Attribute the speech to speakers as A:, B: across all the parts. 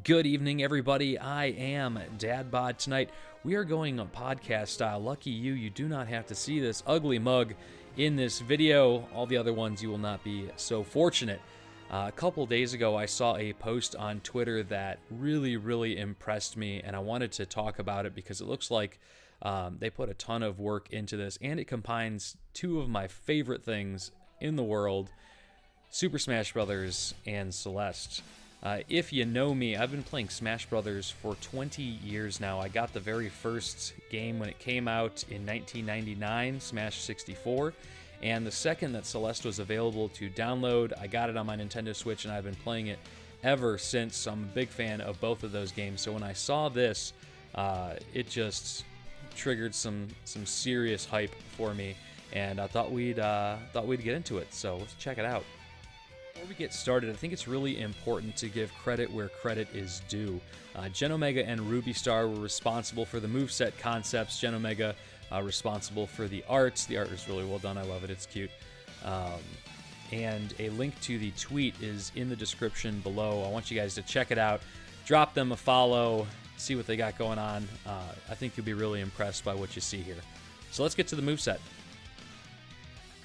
A: Good evening, everybody. I am Dadbod. Tonight, we are going on podcast style. Lucky you, you do not have to see this ugly mug in this video. All the other ones, you will not be so fortunate. A couple days ago, I saw a post on Twitter that really impressed me, and I wanted to talk about it because it looks like they put a ton of work into this, and it combines two of my favorite things in the world, Super Smash Bros. And Celeste. If you know me, I've been playing Smash Brothers for 20 years now. I got the very first game when it came out in 1999, Smash 64, and the second that Celeste was available to download, I got it on my Nintendo Switch, and I've been playing it ever since. So I'm a big fan of both of those games. So when I saw this, it just triggered some serious hype for me, and I thought we'd get into it. So let's check it out. Before we get started, I think it's really important to give credit where credit is due. Gen Omega and Ruby Star were responsible for the moveset concepts. Gen Omega responsible for the art. The art is really well done. I love it. It's cute. And a link to the tweet is in the description below. I want you guys to check it out. Drop them a follow. See what they got going on. I think you'll be really impressed by what you see here. So let's get to the moveset.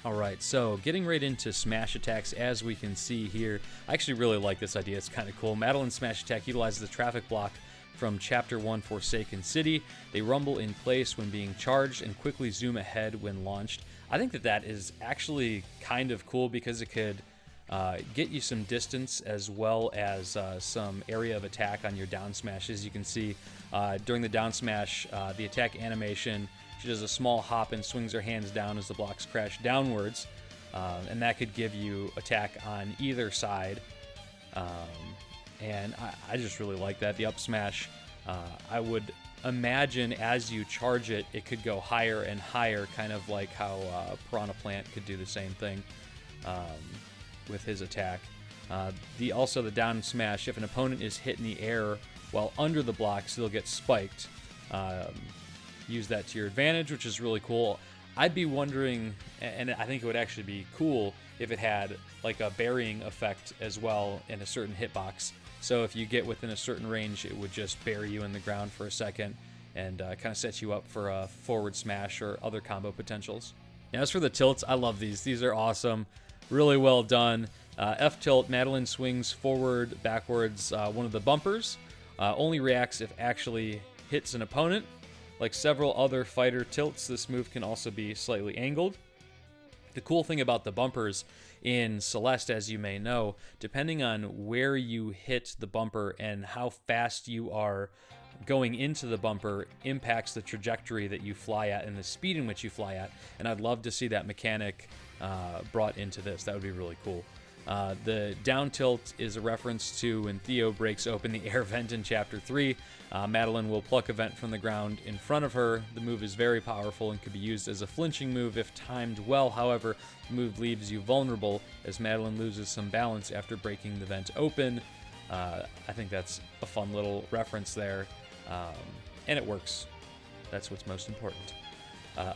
A: Alright, so getting right into smash attacks, as we can see here. I actually really like this idea, it's kind of cool. Madeline's smash attack utilizes the traffic block from Chapter 1 Forsaken City. They rumble in place when being charged and quickly zoom ahead when launched. I think that is actually kind of cool because it could get you some distance as well as some area of attack on your down smash. As you can see, during the down smash, the attack animation, she does a small hop and swings her hands down as the blocks crash downwards, and that could give you attack on either side. And I just really like that. The up smash, I would imagine as you charge it, it could go higher and higher, kind of like how Piranha Plant could do the same thing with his attack. Also the down smash, if an opponent is hit in the air while under the blocks, they'll get spiked. Use that to your advantage, which is really cool. I'd be wondering, and I think it would actually be cool if it had like a burying effect as well in a certain hitbox. So if you get within a certain range, it would just bury you in the ground for a second and kind of set you up for a forward smash or other combo potentials. Now, as for the tilts, I love these. These are awesome. Really well done. F tilt, Madeline swings forward, backwards. One of the bumpers only reacts if actually hits an opponent. Like several other fighter tilts, this move can also be slightly angled. The cool thing about the bumpers in Celeste, as you may know, depending on where you hit the bumper and how fast you are going into the bumper impacts the trajectory that you fly at and the speed in which you fly at. And I'd love to see that mechanic brought into this. That would be really cool. The down tilt is a reference to when Theo breaks open the air vent in Chapter 3. Madeline will pluck a vent from the ground in front of her. The move is very powerful and could be used as a flinching move if timed well. However, the move leaves you vulnerable as Madeline loses some balance after breaking the vent open. I think that's a fun little reference there, and it works. That's what's most important.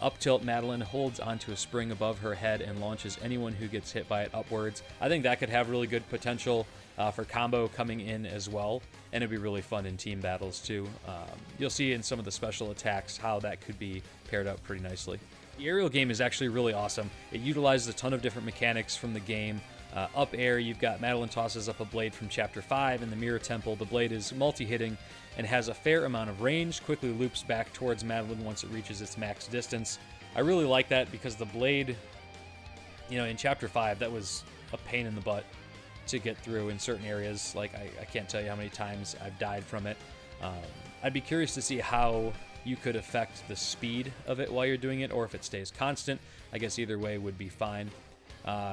A: Up tilt, Madeline holds onto a spring above her head and launches anyone who gets hit by it upwards. I think that could have really good potential for combo coming in as well, and it'd be really fun in team battles too. You'll see in some of the special attacks how that could be paired up pretty nicely. The aerial game is actually really awesome. It utilizes a ton of different mechanics from the game. Up air, you've got Madeline tosses up a blade from Chapter 5 in the Mirror Temple. The blade is multi-hitting and has a fair amount of range, quickly loops back towards Madeline once it reaches its max distance. I really like that because the blade, in Chapter 5, that was a pain in the butt to get through in certain areas. Like, I can't tell you how many times I've died from it. I'd be curious to see how you could affect the speed of it while you're doing it, or if it stays constant. I guess either way would be fine.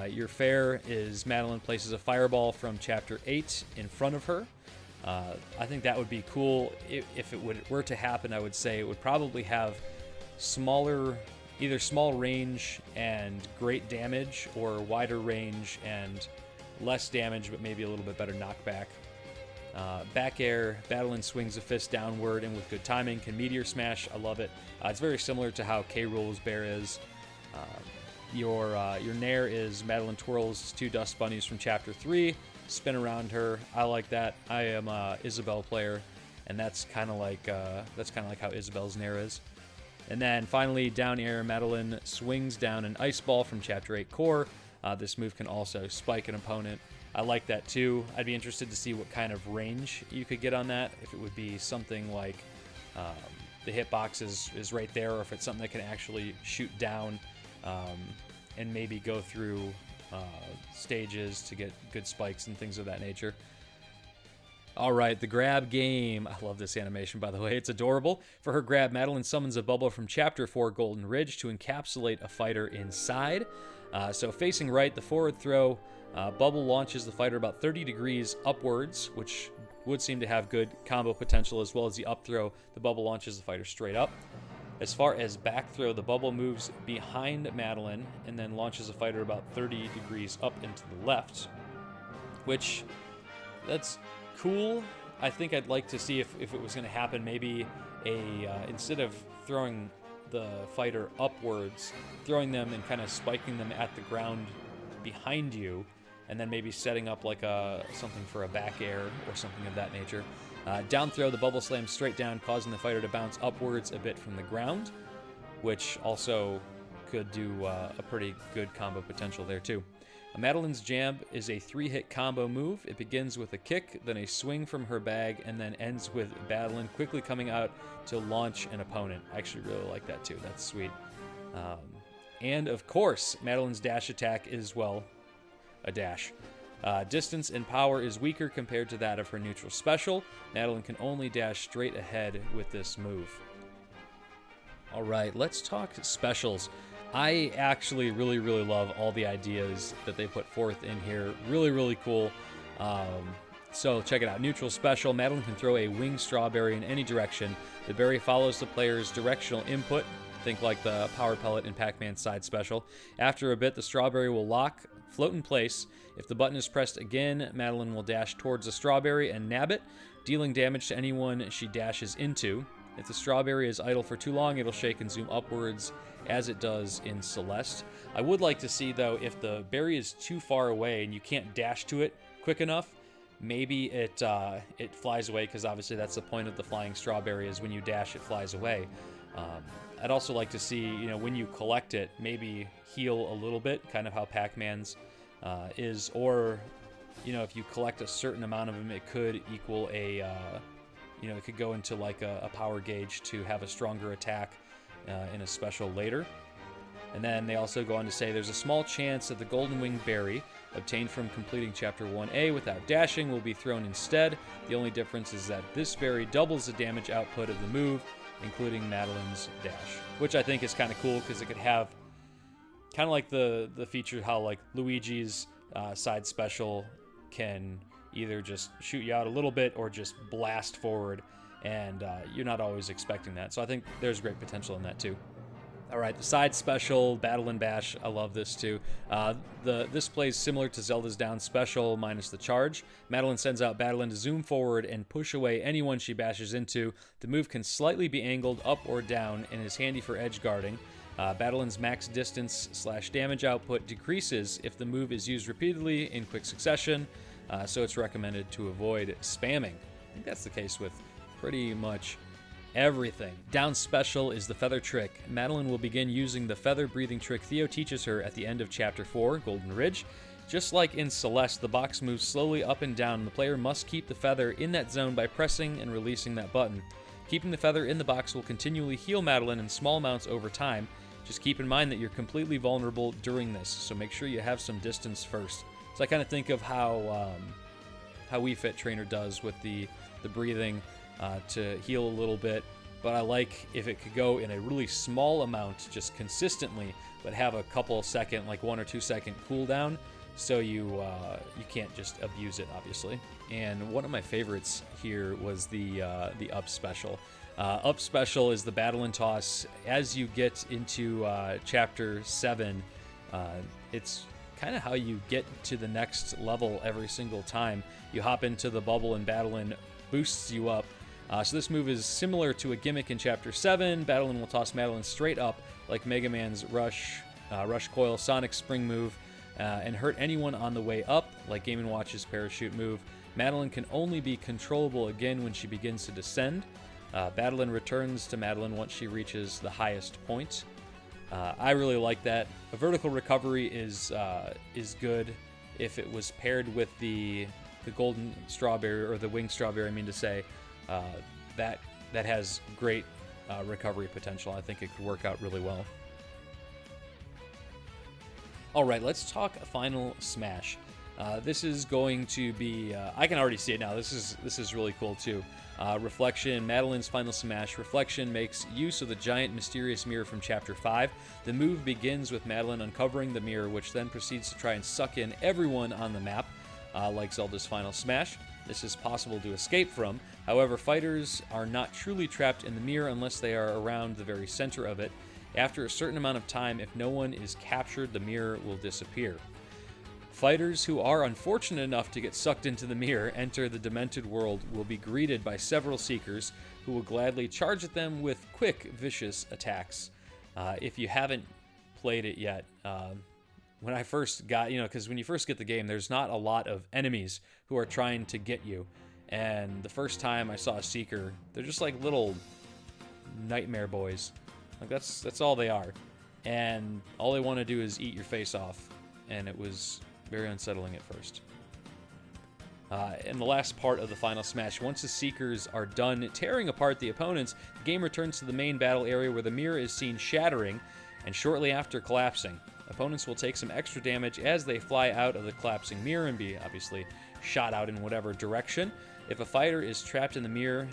A: Your fair is Madeline places a fireball from Chapter 8 in front of her. I think that would be cool. If it were to happen, I would say it would probably have either small range and great damage, or wider range and less damage but maybe a little bit better knockback. Back air, Madeline swings a fist downward and with good timing can meteor smash. I love it. It's very similar to how K. Rool's bear is. Your Nair is Madeline twirls two dust bunnies from Chapter 3. spin around her. I like that. I am a Isabelle player, and that's kind of like how Isabelle's Nair is. And then finally, down air, Madeline swings down an ice ball from Chapter 8 core. This move can also spike an opponent. I like that too. I'd be interested to see what kind of range you could get on that. If it would be something like the hitbox is right there, or if it's something that can actually shoot down and maybe go through stages to get good spikes and things of that nature. All right, the grab game. I love this animation, by the way. It's adorable. For her grab, Madeline summons a bubble from Chapter 4 Golden Ridge to encapsulate a fighter inside. So facing right, the forward throw, bubble launches the fighter about 30 degrees upwards, which would seem to have good combo potential, as well as the up throw. The bubble launches the fighter straight up. As far as back throw, the bubble moves behind Madeline and then launches the fighter about 30 degrees up and to the left, which that's cool. I think I'd like to see if it was going to happen, maybe instead of throwing the fighter upwards, throwing them and kind of spiking them at the ground behind you, and then maybe setting up like something for a back air or something of that nature. Down throw, the bubble slams straight down, causing the fighter to bounce upwards a bit from the ground, which also could do a pretty good combo potential there too. Madeline's jab is a 3-hit combo move. It begins with a kick, then a swing from her bag, and then ends with Madeline quickly coming out to launch an opponent. I actually really like that too. That's sweet. And of course, Madeline's dash attack is, well, a dash. Distance and power is weaker compared to that of her neutral special. Madeline can only dash straight ahead with this move. All right, let's talk specials. I actually really, really love all the ideas that they put forth in here. Really, really cool. So check it out. Neutral special. Madeline can throw a winged strawberry in any direction. The berry follows the player's directional input. Think like the power pellet in Pac-Man's side special. After a bit, the strawberry will lock, float in place. If the button is pressed again, Madeline will dash towards the strawberry and nab it, dealing damage to anyone she dashes into. If the strawberry is idle for too long, it'll shake and zoom upwards, as it does in Celeste. I would like to see, though, if the berry is too far away and you can't dash to it quick enough, maybe it flies away, because obviously that's the point of the flying strawberry, is when you dash, it flies away. I'd also like to see, when you collect it, maybe heal a little bit, kind of how Pac-Man's is, or, if you collect a certain amount of them, it could equal it could go into like a power gauge to have a stronger attack in a special later. And then they also go on to say there's a small chance that the Golden Wing Berry, obtained from completing Chapter 1A without dashing, will be thrown instead. The only difference is that this berry doubles the damage output of the move, including Madeline's dash, which I think is kind of cool, because it could have kind of like the feature how like Luigi's side special can either just shoot you out a little bit or just blast forward, and you're not always expecting that. So I think there's great potential in that too. All right, the side special, Battle and Bash, I love this too. This plays similar to Zelda's down special minus the charge. Madeline sends out Madeline to zoom forward and push away anyone she bashes into. The move can slightly be angled up or down and is handy for edge guarding. Madeline's max distance / damage output decreases if the move is used repeatedly in quick succession, so it's recommended to avoid spamming. I think that's the case with pretty much everything. Down special is the feather trick. Madeline will begin using the feather breathing trick Theo teaches her at the end of Chapter 4, Golden Ridge. Just like in Celeste, the box moves slowly up and down, and the player must keep the feather in that zone by pressing and releasing that button. Keeping the feather in the box will continually heal Madeline in small amounts over time. Just keep in mind that you're completely vulnerable during this, so make sure you have some distance first. So I kind of think of how Wii Fit Trainer does with the breathing to heal a little bit, but I like if it could go in a really small amount just consistently, but have a couple second, like 1 or 2 second cooldown, so you can't just abuse it, obviously. And one of my favorites here was the up special. Up special is the battle and toss. As you get into Chapter 7, it's kind of how you get to the next level every single time. You hop into the bubble and Madeline boosts you up. So this move is similar to a gimmick in Chapter 7. Madeline will toss Madeline straight up like Mega Man's Rush Coil Sonic Spring move. and hurt anyone on the way up, like Game & Watch's parachute move. Madeline can only be controllable again when she begins to descend. Madeline returns to Madeline once she reaches the highest point. I really like that. A vertical recovery is good if it was paired with the golden strawberry, or the winged strawberry, I mean to say. That has great recovery potential. I think it could work out really well. All right, let's talk Final Smash. This is going to be, I can already see it now. This is really cool too. Reflection, Madeline's Final Smash. Reflection makes use of the giant mysterious mirror from Chapter 5. The move begins with Madeline uncovering the mirror, which then proceeds to try and suck in everyone on the map, like Zelda's Final Smash. This is possible to escape from. However, fighters are not truly trapped in the mirror unless they are around the very center of it. After a certain amount of time, if no one is captured, the mirror will disappear. Fighters who are unfortunate enough to get sucked into the mirror, enter the demented world, will be greeted by several seekers who will gladly charge at them with quick, vicious attacks. If you haven't played it yet, when I first got, because when you first get the game, there's not a lot of enemies who are trying to get you. And the first time I saw a seeker, they're just like little nightmare boys. Like that's all they are. And all they want to do is eat your face off. And it was very unsettling at first. In the last part of the Final Smash, once the Seekers are done tearing apart the opponents, the game returns to the main battle area where the mirror is seen shattering and shortly after collapsing. Opponents will take some extra damage as they fly out of the collapsing mirror and be obviously shot out in whatever direction. If a fighter is trapped in the mirror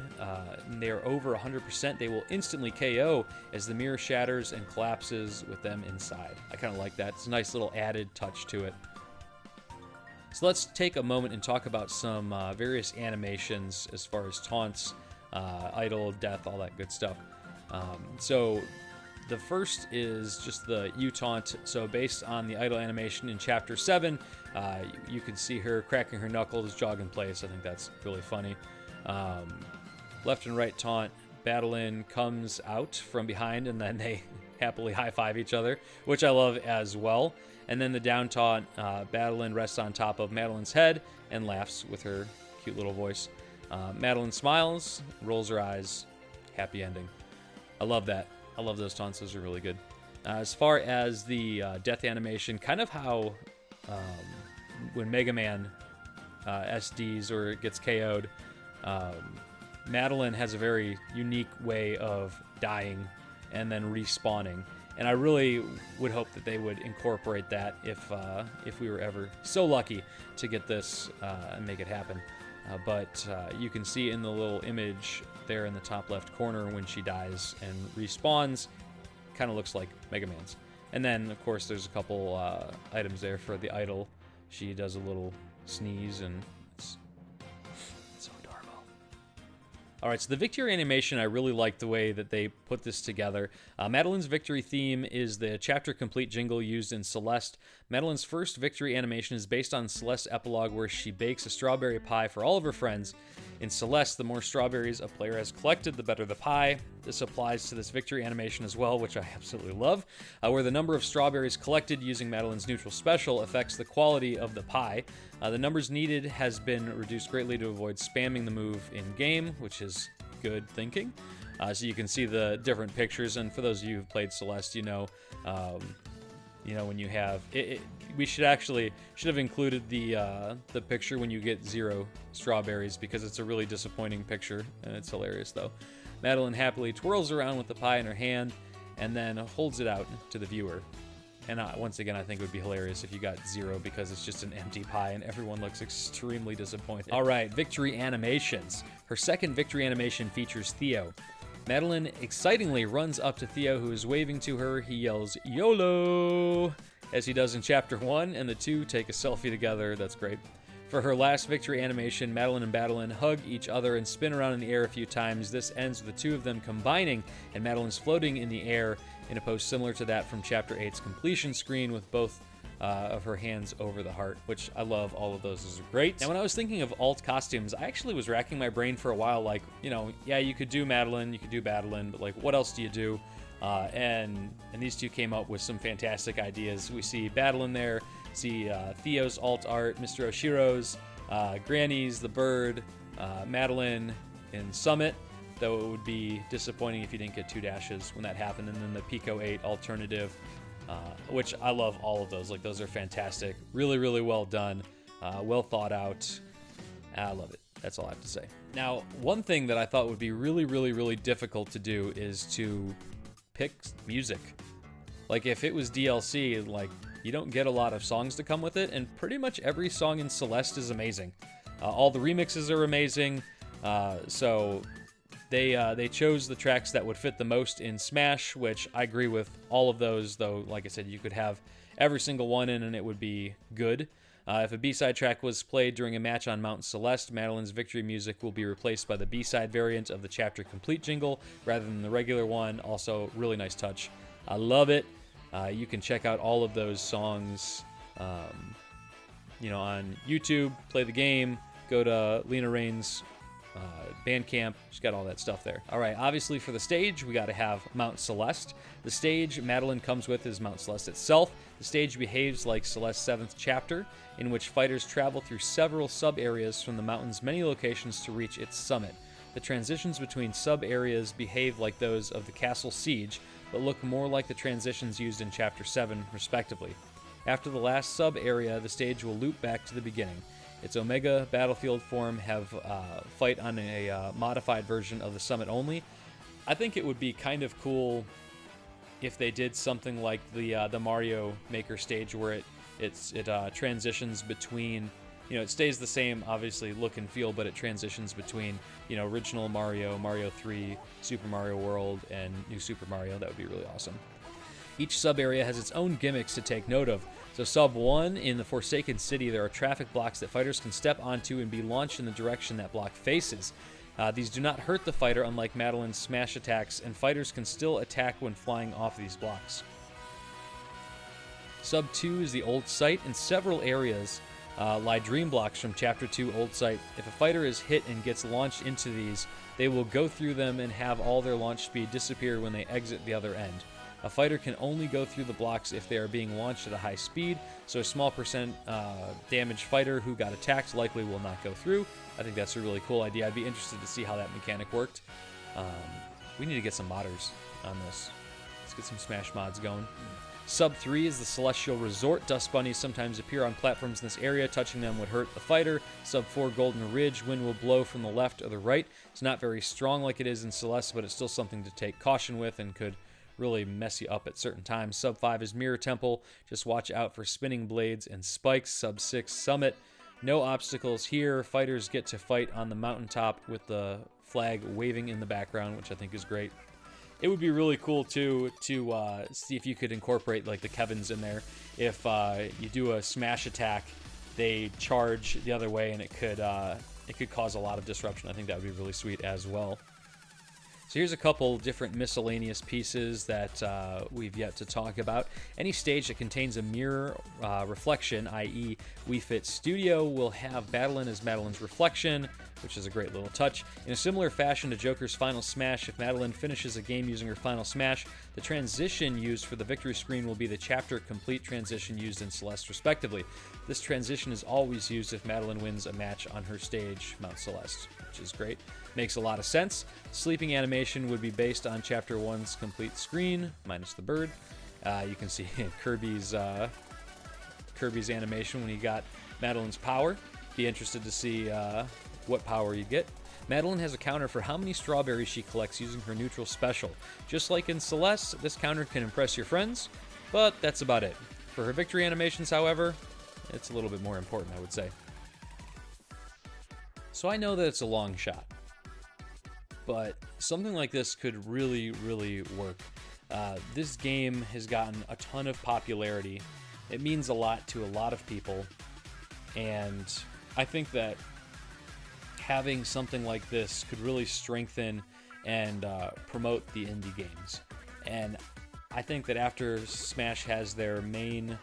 A: and they are over 100%, they will instantly KO as the mirror shatters and collapses with them inside. I kind of like that. It's a nice little added touch to it. So let's take a moment and talk about some various animations as far as taunts, idle, death, all that good stuff. So the first is just the U-taunt. So based on the idle animation in Chapter 7, you can see her cracking her knuckles, jog in place. I think that's really funny. Left and right taunt, Madeline comes out from behind and then they happily high-five each other, which I love as well. And then the down taunt, Madeline rests on top of Madeline's head and laughs with her cute little voice. Madeline smiles, rolls her eyes, happy ending. I love that. I love those taunts. Those are really good. As far as the death animation, kind of how when Mega Man SDs or gets KO'd, Madeline has a very unique way of dying and then respawning. And I really would hope that they would incorporate that if we were ever so lucky to get this and make it happen. But you can see in the little image there in the top left corner when she dies and respawns, kind of looks like Mega Man's. And then, of course, there's a couple items there for the idol. She does a little sneeze, and it's so adorable. All right, so the victory animation, I really like the way that they put this together. Madeline's victory theme is the chapter complete jingle used in Celeste. Madeline's first victory animation is based on Celeste's epilogue, where she bakes a strawberry pie for all of her friends. In Celeste, the more strawberries a player has collected, the better the pie. This applies to this victory animation as well, which I absolutely love, where the number of strawberries collected using Madeline's neutral special affects the quality of the pie. The numbers needed has been reduced greatly to avoid spamming the move in-game, which is good thinking. So you can see the different pictures, and for those of you who've played Celeste, when you have it, we should have included the picture when you get 0 strawberries, because it's a really disappointing picture, and it's hilarious though. Madeline happily twirls around with the pie in her hand and then holds it out to the viewer. And once again, I think it would be hilarious if you got 0, because it's just an empty pie and everyone looks extremely disappointed. All right, victory animations. Her second victory animation features Theo. Madeline excitingly runs up to Theo, who is waving to her. He yells, YOLO! As he does in Chapter 1, and the two take a selfie together. That's great. For her last victory animation, Madeline and Madeline hug each other and spin around in the air a few times. This ends with the two of them combining, and Madeline's floating in the air in a pose similar to that from Chapter 8's completion screen, with both of her hands over the heart, which I love. All of those is great. Now, when I was thinking of alt costumes, I actually was racking my brain for a while, like, yeah, you could do Madeline, you could do Madeline, but like, what else do you do? And these two came up with some fantastic ideas. We see Battle in there, see Theo's alt art, Mr. Oshiro's, Granny's, the bird, Madeline, and Summit, though it would be disappointing if you didn't get 2 dashes when that happened. And then the Pico 8 alternative, which I love all of those. Like, those are fantastic. Really, really well done. Well thought out. I love it. That's all I have to say. Now, one thing that I thought would be really, really, really difficult to do is to pick music. Like, if it was DLC, like, you don't get a lot of songs to come with it, and pretty much every song in Celeste is amazing. All the remixes are amazing, so they chose the tracks that would fit the most in Smash, which I agree with all of those, though, like I said, you could have every single one in and it would be good. If a B-side track was played during a match on Mount Celeste, Madeline's victory music will be replaced by the B-side variant of the chapter complete jingle rather than the regular one. Also, really nice touch. I love it. You can check out all of those songs, on YouTube. Play the game. Go to Lena Raine's bandcamp. She's got all that stuff there. All right, obviously for the stage, we got to have Mount Celeste. The stage Madeline comes with is Mount Celeste itself. The stage behaves like Celeste's 7th chapter, in which fighters travel through several sub-areas from the mountain's many locations to reach its summit. The transitions between sub-areas behave like those of the Castle Siege, but look more like the transitions used in Chapter 7, respectively. After the last sub-area, the stage will loop back to the beginning. Its Omega Battlefield form have fight on a modified version of the summit only. I think it would be kind of cool if they did something like the Mario Maker stage, where it transitions between, it stays the same, obviously, look and feel, but it transitions between, original Mario, Mario 3, Super Mario World, and New Super Mario. That would be really awesome. Each sub-area has its own gimmicks to take note of. So Sub 1, in the Forsaken City, there are traffic blocks that fighters can step onto and be launched in the direction that block faces. These do not hurt the fighter, unlike Madeline's smash attacks, and fighters can still attack when flying off these blocks. Sub 2 is the Old Site. In several areas lie dream blocks from Chapter 2 Old Site. If a fighter is hit and gets launched into these, they will go through them and have all their launch speed disappear when they exit the other end. A fighter can only go through the blocks if they are being launched at a high speed, so a small percent damage fighter who got attacked likely will not go through. I think that's a really cool idea. I'd be interested to see how that mechanic worked. We need to get some modders on this. Let's get some Smash mods going. Sub 3 is the Celestial Resort. Dust bunnies sometimes appear on platforms in this area. Touching them would hurt the fighter. Sub 4 Golden Ridge. Wind will blow from the left or the right. It's not very strong like it is in Celeste, but it's still something to take caution with and could really mess you up at certain times. Sub 5 is Mirror Temple. Just watch out for spinning blades and spikes. Sub 6 Summit. No obstacles here. Fighters get to fight on the mountaintop with the flag waving in the background, which I think is great. It would be really cool too to see if you could incorporate like the Kevins in there. If you do a smash attack, they charge the other way, and it could cause a lot of disruption. I think that would be really sweet as well. So here's a couple different miscellaneous pieces that we've yet to talk about. Any stage that contains a mirror reflection, i.e. Wii Fit Studio, will have Madeline as Madeline's reflection, which is a great little touch. In a similar fashion to Joker's Final Smash, if Madeline finishes a game using her Final Smash, the transition used for the victory screen will be the chapter complete transition used in Celeste, respectively. This transition is always used if Madeline wins a match on her stage, Mount Celeste, which is great. Makes a lot of sense. Sleeping animation would be based on Chapter 1's complete screen, minus the bird. You can see Kirby's animation when he got Madeline's power. Be interested to see what power you get. Madeline has a counter for how many strawberries she collects using her neutral special. Just like in Celeste, this counter can impress your friends, but that's about it. For her victory animations, however, it's a little bit more important, I would say. So I know that it's a long shot, but something like this could really, really work. This game has gotten a ton of popularity. It means a lot to a lot of people, and I think that having something like this could really strengthen and promote the indie games. And I think that after Smash has their main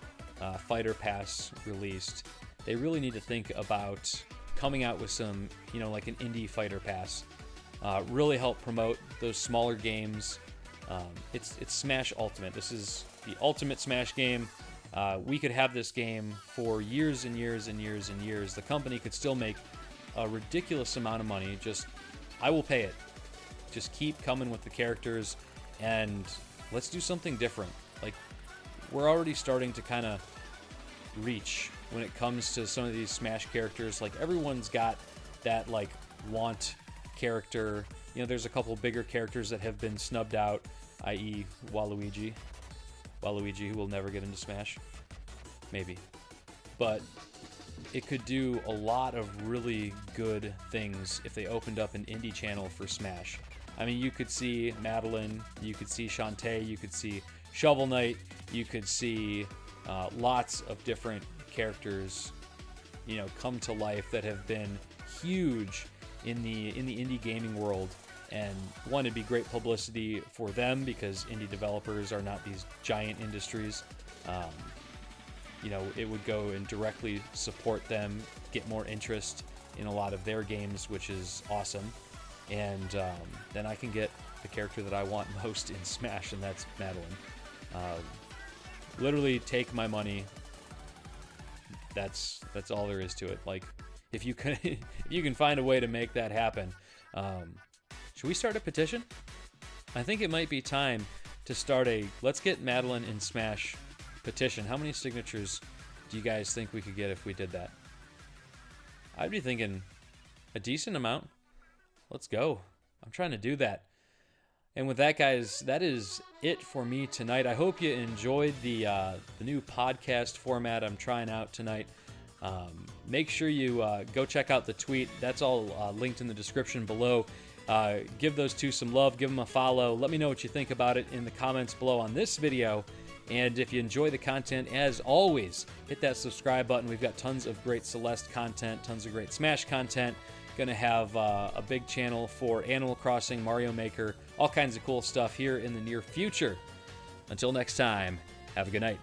A: fighter pass released, they really need to think about coming out with some, like an indie fighter pass. Really help promote those smaller games It's Smash Ultimate. This is the ultimate Smash game. We could have this game for years and years and years and years. The company could still make a ridiculous amount of money. I will pay it. Just keep coming with the characters, and let's do something different. Like, we're already starting to kind of reach when it comes to some of these Smash characters. Like, everyone's got that, like, want character. You know, there's a couple bigger characters that have been snubbed out, i.e. Waluigi, who will never get into Smash. Maybe. But it could do a lot of really good things if they opened up an indie channel for Smash. I mean, you could see Madeline, you could see Shantae, you could see Shovel Knight, you could see lots of different characters, you know, come to life that have been huge in the indie gaming world. And one, it'd be great publicity for them because indie developers are not these giant industries. You know, it would go and directly support them, get more interest in a lot of their games, which is awesome. And then I can get the character that I want most in Smash, and that's Madeline. Literally take my money. That's all there is to it. Like, if you can find a way to make that happen. Should we start a petition? I think it might be time to start a Let's Get Madeline in Smash petition. How many signatures do you guys think we could get if we did that? I'd be thinking a decent amount. Let's go. I'm trying to do that. And with that, guys, that is it for me tonight. I hope you enjoyed the new podcast format I'm trying out tonight. Make sure you go check out the tweet. That's all linked in the description below. Give those two some love. Give them a follow. Let me know what you think about it in the comments below on this video. And if you enjoy the content, as always, hit that subscribe button. We've got tons of great Celeste content, tons of great Smash content. Gonna have a big channel for Animal Crossing, Mario Maker, all kinds of cool stuff here in the near future. Until next time, have a good night.